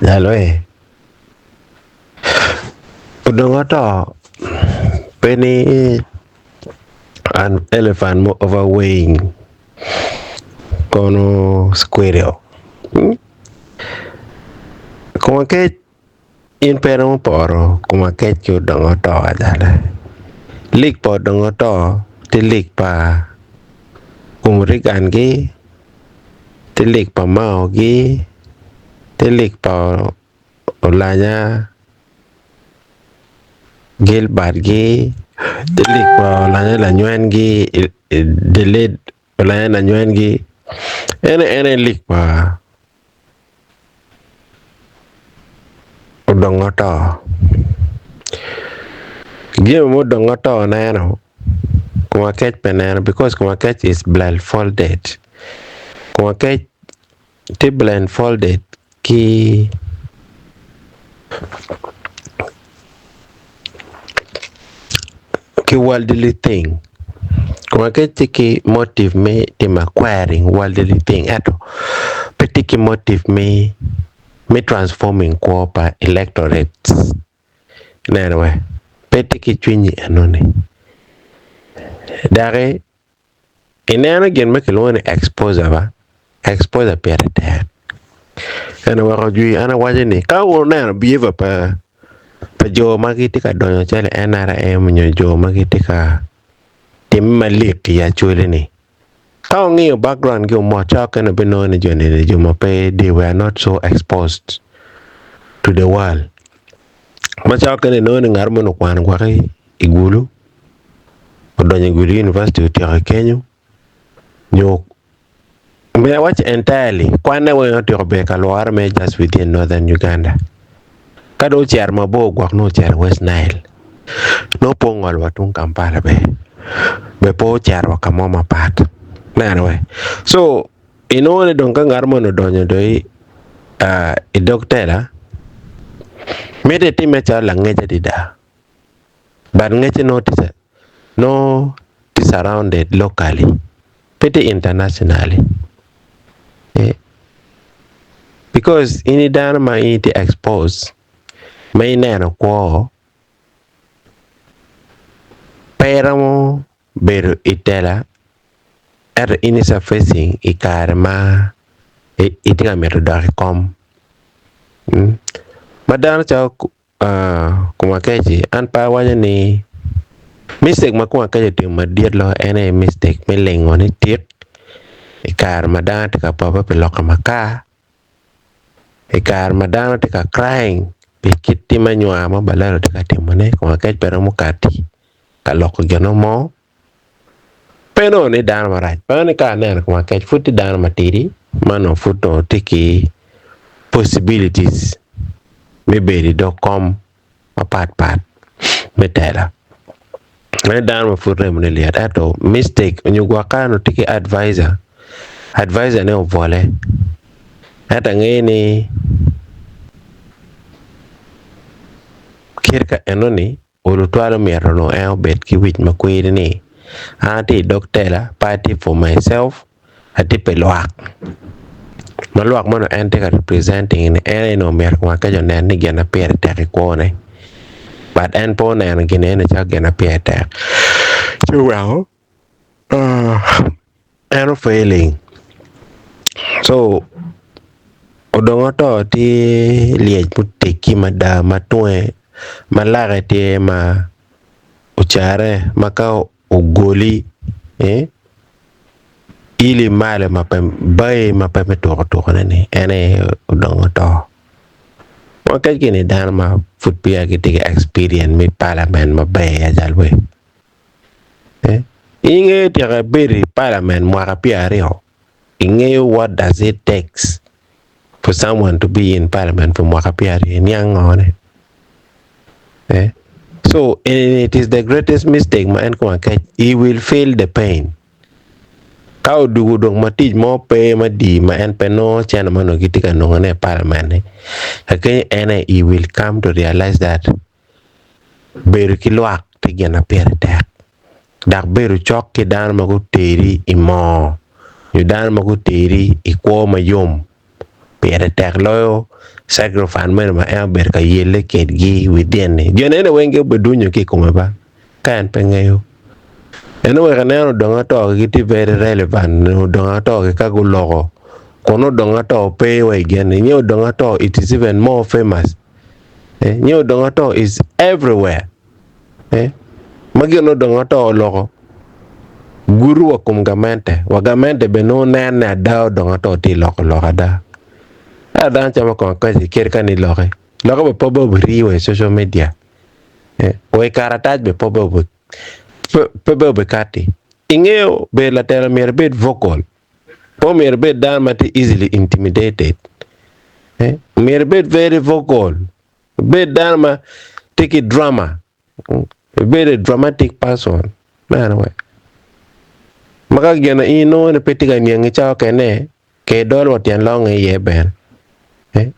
Jalwe. Odonga to penny an elephant mo overweighing kono squirrel. Komakech in pero mo poro komakech yo donga to ajala. Lik po donga to tilik pa kumrikan gi tilik pa mao gi tilik pa olanya Gilbert gi tilik pa olanya la nyuen gi delete olanya la nyuen gi ene lik pa odonga to give mo donga to na no Komakech penana because Komakech is blindfolded. Komakech ti blindfolded ki worldly thing. Komakech ki motive me tim acquiring worldly thing ato petiki motive me transforming ko pa electorates. Anyway, petiki chwinyi anone. Dari inena gen make alone exposure ba exposure pere ana wako jui ana waje ni ka wona bieva pa jo magiti ka donyo chele NRM nyo jo magiti ka tim Malit ya chule ni ka ngiyo background gi mo chaka na bino ni jo mape they were not so exposed to the world ma chaka ni no ngarmo no kwan kwa igulu Odonga Guri University of Kenya. You may watch entirely. Kwana we not to Rebecca Loar may just within northern Uganda. Kado chair Mabo guak no chair West Nile. No pongal watung Kampala be po chair wakamoma part. Anyway. So in all the Donkan Armon Odonga doi a doctor made a team at Langaja dida. But Nature notice no surrounded locally, pretty internationally. Because in the ma iti expose may nano ko peramo beru itela inisa facing ikarma itika merodarikom. Madana cha Komakech an pa wanya ni mistake makwa kaje tim madiet lo ene mistake me lengo ni tiek e kar madana tika papa peloka maka e kar madana tika crying pe kitti manywa ma balaro tika timone Komakech pero mukati kaloko geno mo pero ni dana maraj pero ni ka ner Komakech futi dana matiri mano futo tiki possibilities maybe do come apart metela I down my foot remedy at all. Mistake when you walk on take advisor no volley. At any kirka enoni urutwalo miarono bed ki wich makwiri ni anti doctor party for myself ati peloak maluak mono anti representing in any no mer kwa ka jonen ni gena per tek ko but and po na again and gonna pay attack. So well and failing. So Odonga to ti liej putiki mada matue malare ti ma uchare maka ugoli ili male mapem bay mapem to nani ene Odonga to Waka gini dan ma foot pia kita experience mi parliament ma bay ajalwe. Inge tiga beri parliament muaka pia rio. Inge what does it takes for someone to be in parliament for muaka pia rio nyang on it. So it is the greatest mistake ma en Komakech. He will feel the pain. Kau dugu dong mati mo pe ma di ma en peno chana mano gitika nongane parliament okay and he will come to realize that beru kiluak tigena pere tek dak beru chok ki dan magu teri imo dan ma ku tiri iko ma yom pere tek loyo sacrifice men ma ber ka yele ket gi within ni jone ne wenge bedunyo ki kuma ba kan pengeyo eno we kaneno donga to gi ti very relevant no donga to ka gu logo kono donga to pay we again nyo donga to it is even more famous nyo donga to is everywhere magi no donga to logo guru wa gamente be no na da donga to ti logo da dan chama ko ka ker kan ni logo be pobo riwe social media we karataj be pobo be kati ingeo be la tela mer be vocal po mer be dan mati easily intimidated mer be very vocal be dan ma take drama be a dramatic person man way maka gena ino ne petiga nyangi chao kene ke dol watian long ye ben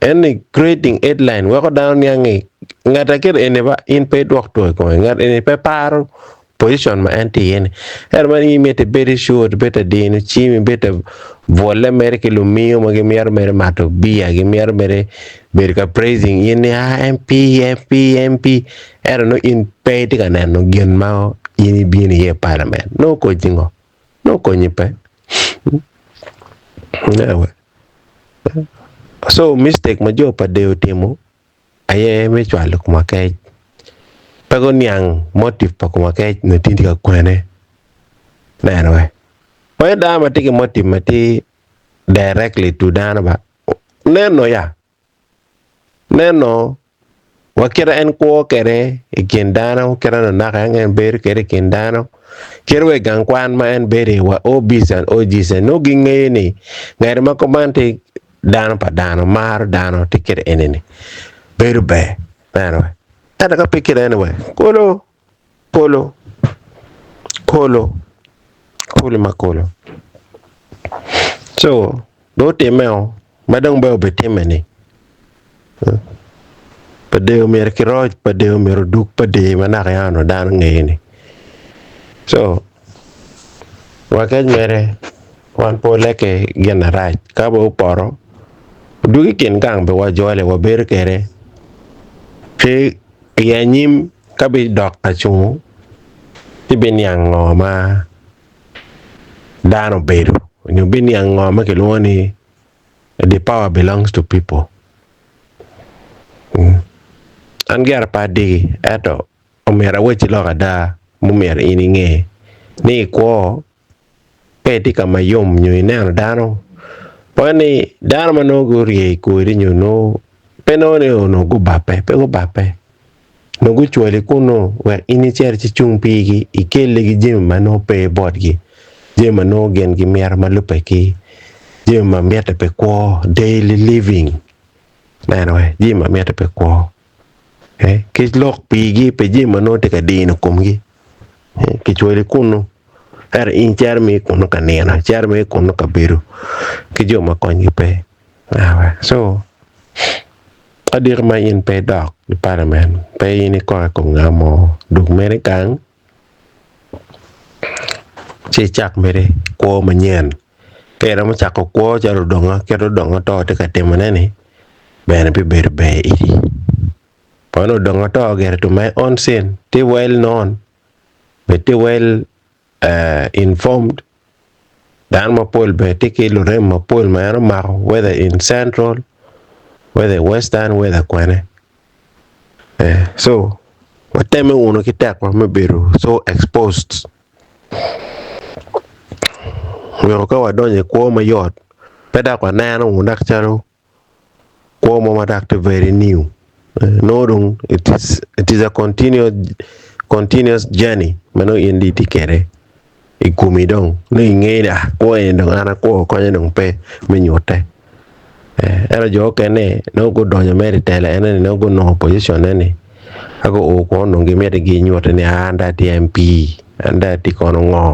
any creating headline we ko down nyangi ngata ker ene ba in pe dok to ko ngat ene pe paro position ma anti yen man yi mete very short better din chimi better volle mer ke lumio ma ge mer mato biya ge mer ber ka praising yen MP no in pe tiga no gen ma yini bini ye parliament no ko jingo no ko nyipe never so mistake ma jo pa deo timo aye me chwalo Komakech pago niang motive pa Komakech no tindi ka kwene na we why da ma tiki motive mati directly to dana ba neno wakira en ko kere ikindana kera no naka en ber kere kindano kerwe gangkwan ma en bere wa obisan ojisen no ginge ni ngere ma komante dano pa dano mar dano tiket enene beru be nano ada ka pikir anyway kolo makolo so do temeo madang ba betemene padeo mer kiroj padeo mer duk pade manaka yano dano ngene so wakaj mere wan po leke gena raj kabo poro dugi ken gang be wa jole wa ber kere pe yanyim kabi dok achungu ibin yang ngoma dano beru you bin yang ngoma ke luoni the power belongs to people angar padi eto omera wechi loka da mumera ininge ni ko peti kama yom nyu ina dano pani dano manogo rie ko ri nyu no penone no go bape no go chwele kuno we inicher chi chung pigi ikele gi jim mano pe bodgi jim mano gen gi mer malupe ki jim ma meta pe ko daily living man we jim ma meta pe ko ke lok pigi pe jim mano te ka dino kumgi ke chwele kuno er in charme kuno kanena charme kuno kabiru ke jo ma konyi pe so adir ma in pe dok di parliament pe ini ko ngamo duk mere kang che chak mere ko manyen ke ra ma chak ko jaro donga ke ro donga to te ka temane ni bene pe ber be idi pano donga to get to my own sin te well known but te well informed dan ma pol be te ke lo rem ma pol ma ma whether in central whether western whether kwane so what time uno kitak ma beru so exposed we ko wa donye ko ma yot peda kwa nano undak charo ko mo ma dak very new no dung it is a continuous journey mano indi tikere ikumi dong no ingeda ko endo ana ko nyong pe menyote era jo kene no go donyo meri tele ene no go no position ene ako o ko no ngi meri gi nyote ne anda TMP anda ti kono ngo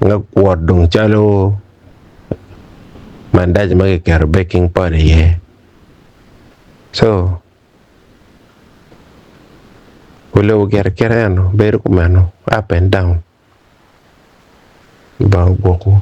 nga kwot dong chalo mandaj magi ker baking party ye so ulo ger kerano beru kumano up and down ba boko